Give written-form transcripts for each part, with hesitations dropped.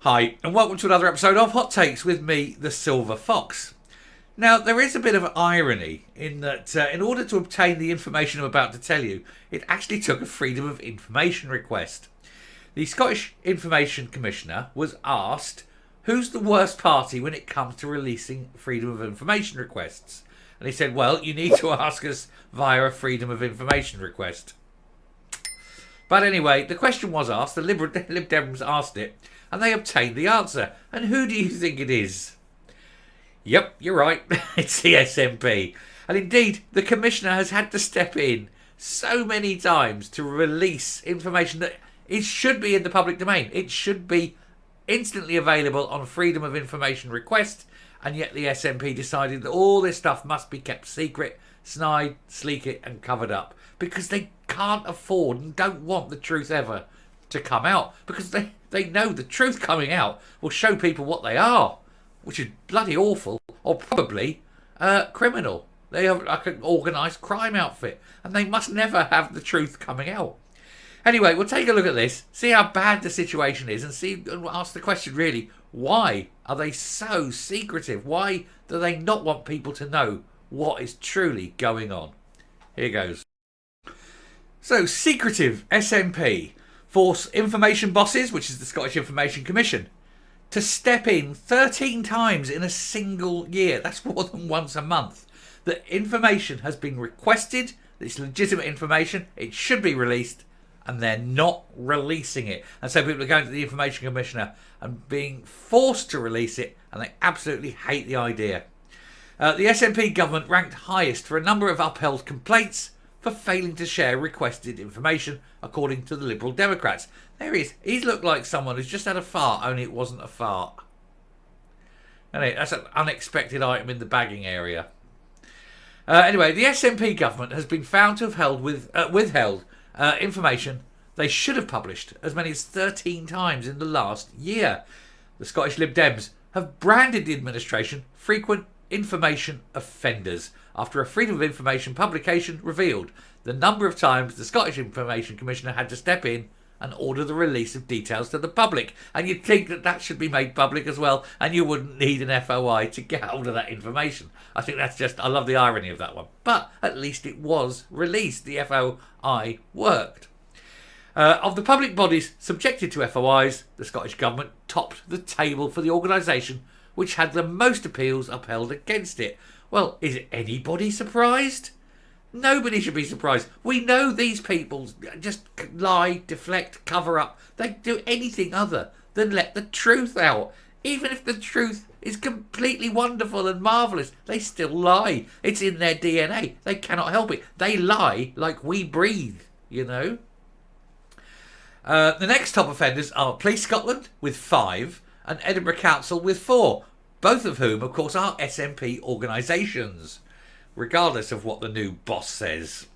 Hi, and welcome to another episode of Hot Takes with me, the Silver Fox. Now, there is a bit of irony in that in order to obtain the information I'm about to tell you, it actually took a Freedom of Information request. The Scottish Information Commissioner was asked, who's the worst party when it comes to releasing Freedom of Information requests? And he said, well, you need to ask us via a Freedom of Information request. But anyway, the question was asked, the Lib Dems asked it, and they obtained the answer. And who do you think it is? Yep, you're right. It's the SNP. And indeed, the Commissioner has had to step in so many times to release information that it should be in the public domain. It should be instantly available on Freedom of Information request. And yet the SNP decided that all this stuff must be kept secret, snide, sleek it and covered up. Because they can't afford and don't want the truth ever to come out, because they know the truth coming out will show people what they are, which is bloody awful, or probably criminal. They are like an organised crime outfit, and they must never have the truth coming out. Anyway, we'll take a look at this, see how bad the situation is, and ask the question really, why are they so secretive? Why do they not want people to know what is truly going on? Here goes. So, secretive SNP force information bosses, which is the Scottish Information Commission, to step in 13 times in a single year. That's more than once a month. The information has been requested, it's legitimate information, it should be released, and they're not releasing it. And so people are going to the Information Commissioner and being forced to release it, and they absolutely hate the idea. The SNP government ranked highest for a number of upheld complaints for failing to share requested information, according to the Liberal Democrats. There he is. He's looked like someone who's just had a fart, only it wasn't a fart. Anyway, that's an unexpected item in the bagging area. Anyway, the SNP government has been found to have withheld information they should have published as many as 13 times in the last year. The Scottish Lib Dems have branded the administration frequent information offenders after a Freedom of Information publication revealed the number of times the Scottish Information Commissioner had to step in and order the release of details to the public. And you'd think that that should be made public as well, and you wouldn't need an FOI to get hold of that information. I think that's just, I love the irony of that one. But at least it was released. The FOI worked. Of the public bodies subjected to FOIs, the Scottish Government topped the table for the organisation which had the most appeals upheld against it. Well, is anybody surprised? Nobody should be surprised. We know these people just lie, deflect, cover up. They do anything other than let the truth out. Even if the truth is completely wonderful and marvellous, they still lie. It's in their DNA. They cannot help it. They lie like we breathe, you know. The next top offenders are Police Scotland with 5 and Edinburgh Council with 4, both of whom, of course, are SNP organisations, regardless of what the new boss says.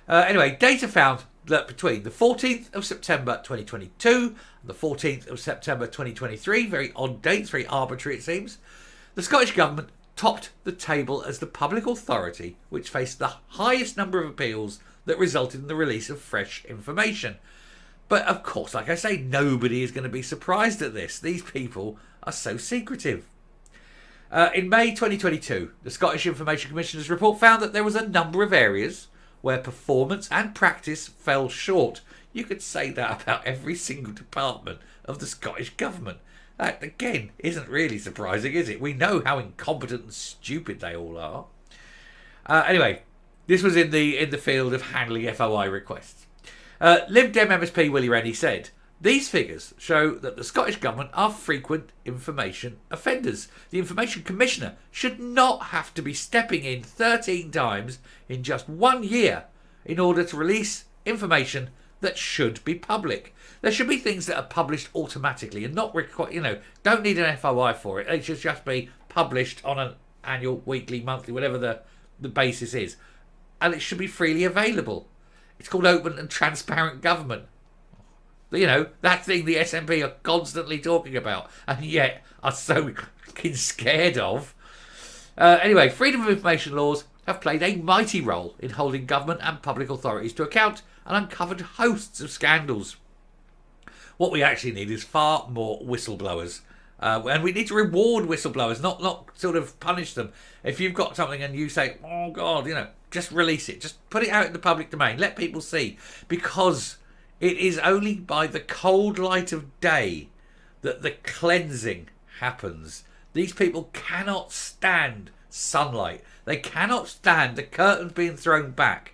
Anyway, data found that between the 14th of September 2022 and the 14th of September 2023, very odd dates, very arbitrary it seems, the Scottish Government topped the table as the public authority which faced the highest number of appeals that resulted in the release of fresh information. But of course, like I say, nobody is going to be surprised at this. These people are so secretive. In May 2022, the Scottish Information Commissioner's report found that there was a number of areas where performance and practice fell short. You could say that about every single department of the Scottish Government. That, again, isn't really surprising, is it? We know how incompetent and stupid they all are. Anyway, this was in the field of handling FOI requests. Lib Dem MSP Willie Rennie said, these figures show that the Scottish Government are frequent information offenders. The Information Commissioner should not have to be stepping in 13 times in just 1 year in order to release information that should be public. There should be things that are published automatically and not don't need an FOI for it. They should just be published on an annual, weekly, monthly, whatever the basis is. And it should be freely available. It's called open and transparent government. You know, that thing the SNP are constantly talking about and yet are so fucking scared of. Anyway, freedom of information laws have played a mighty role in holding government and public authorities to account and uncovered hosts of scandals. What we actually need is far more whistleblowers. And we need to reward whistleblowers, not sort of punish them. If you've got something and you say, oh God, just release it. Just put it out in the public domain. Let people see. Because it is only by the cold light of day that the cleansing happens. These people cannot stand sunlight. They cannot stand the curtains being thrown back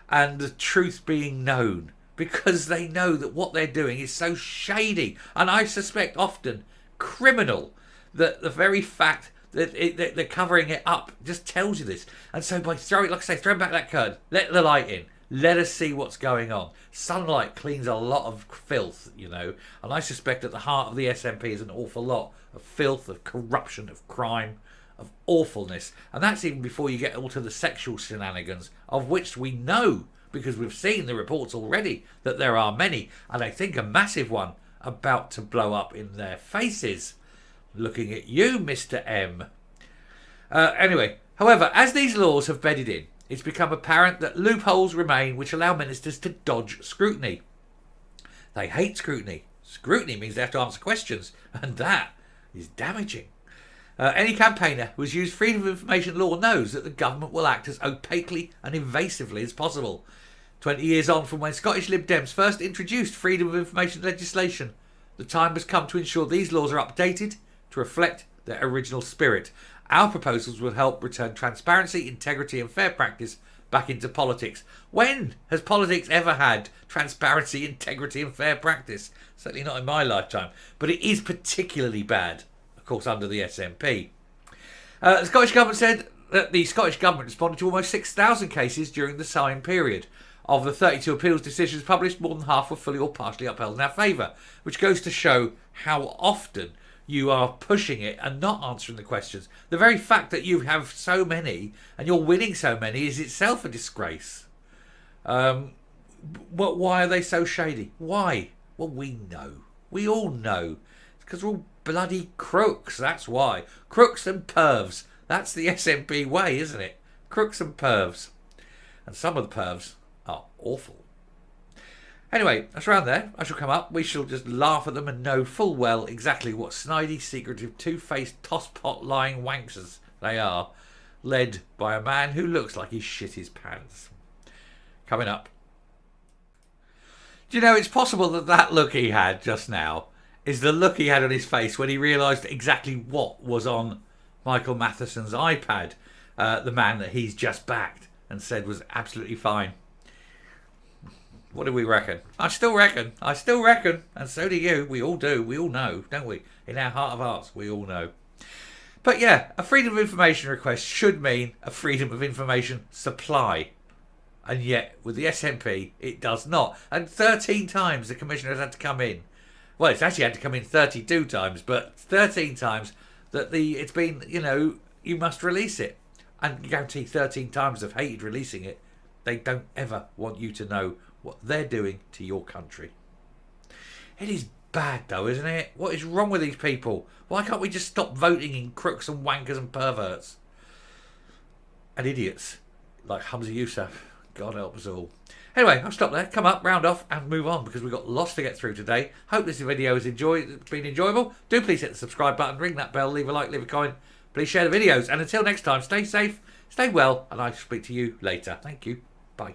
and the truth being known. Because they know that what they're doing is so shady. And I suspect often criminal, that the very fact that they're covering it up just tells you this. And so by throwing back that curtain, let the light in, let us see what's going on. Sunlight cleans a lot of filth, and I suspect at the heart of the SNP is an awful lot of filth, of corruption, of crime, of awfulness. And that's even before you get all to the sexual shenanigans, of which we know, because we've seen the reports already, that there are many, and I think a massive one about to blow up in their faces. Looking at you, Mr. M. Anyway, however, as these laws have bedded in, it's become apparent that loopholes remain which allow ministers to dodge scrutiny. They hate scrutiny. Scrutiny means they have to answer questions, and that is damaging. Any campaigner who has used freedom of information law knows that the government will act as opaquely and evasively as possible. 20 years on from when Scottish Lib Dems first introduced freedom of information legislation, the time has come to ensure these laws are updated to reflect their original spirit. Our proposals will help return transparency, integrity and fair practice back into politics. When has politics ever had transparency, integrity and fair practice? Certainly not in my lifetime. But it is particularly bad, of course, under the SNP. The Scottish Government said that the Scottish Government responded to almost 6,000 cases during the time period. Of the 32 appeals decisions published, more than half were fully or partially upheld in our favour, which goes to show how often you are pushing it and not answering the questions. The very fact that you have so many and you're winning so many is itself a disgrace. But why are they so shady? Why? Well, we know. We all know. It's because we're all bloody crooks, that's why. Crooks and pervs. That's the SNP way, isn't it? Crooks and pervs. And some of the pervs are awful. Anyway, that's around there. I shall come up. We shall just laugh at them and know full well exactly what snidey, secretive, two-faced, tosspot lying wanksters they are, led by a man who looks like he shit his pants. Coming up. Do you know, it's possible that look he had just now is the look he had on his face when he realised exactly what was on Michael Matheson's iPad, the man that he's just backed and said was absolutely fine. What do we reckon? I still reckon. And so do you. We all do. We all know, don't we? In our heart of hearts, we all know. But yeah, a freedom of information request should mean a freedom of information supply. And yet, with the SNP, it does not. And 13 times the Commissioner has had to come in. Well, it's actually had to come in 32 times, but 13 times that it's been, you must release it. And guarantee 13 times they've hated releasing it. They don't ever want you to know what they're doing to your country. It is bad though, isn't it? What is wrong with these people? Why can't we just stop voting in crooks and wankers and perverts? And idiots like Hamza Yousaf. God help us all. Anyway, I'll stop there, come up, round off and move on because we've got lots to get through today. Hope this video has been enjoyable. Do please hit the subscribe button, ring that bell, leave a like, leave a comment. Please share the videos. And until next time, stay safe, stay well, and I'll speak to you later. Thank you. Bye.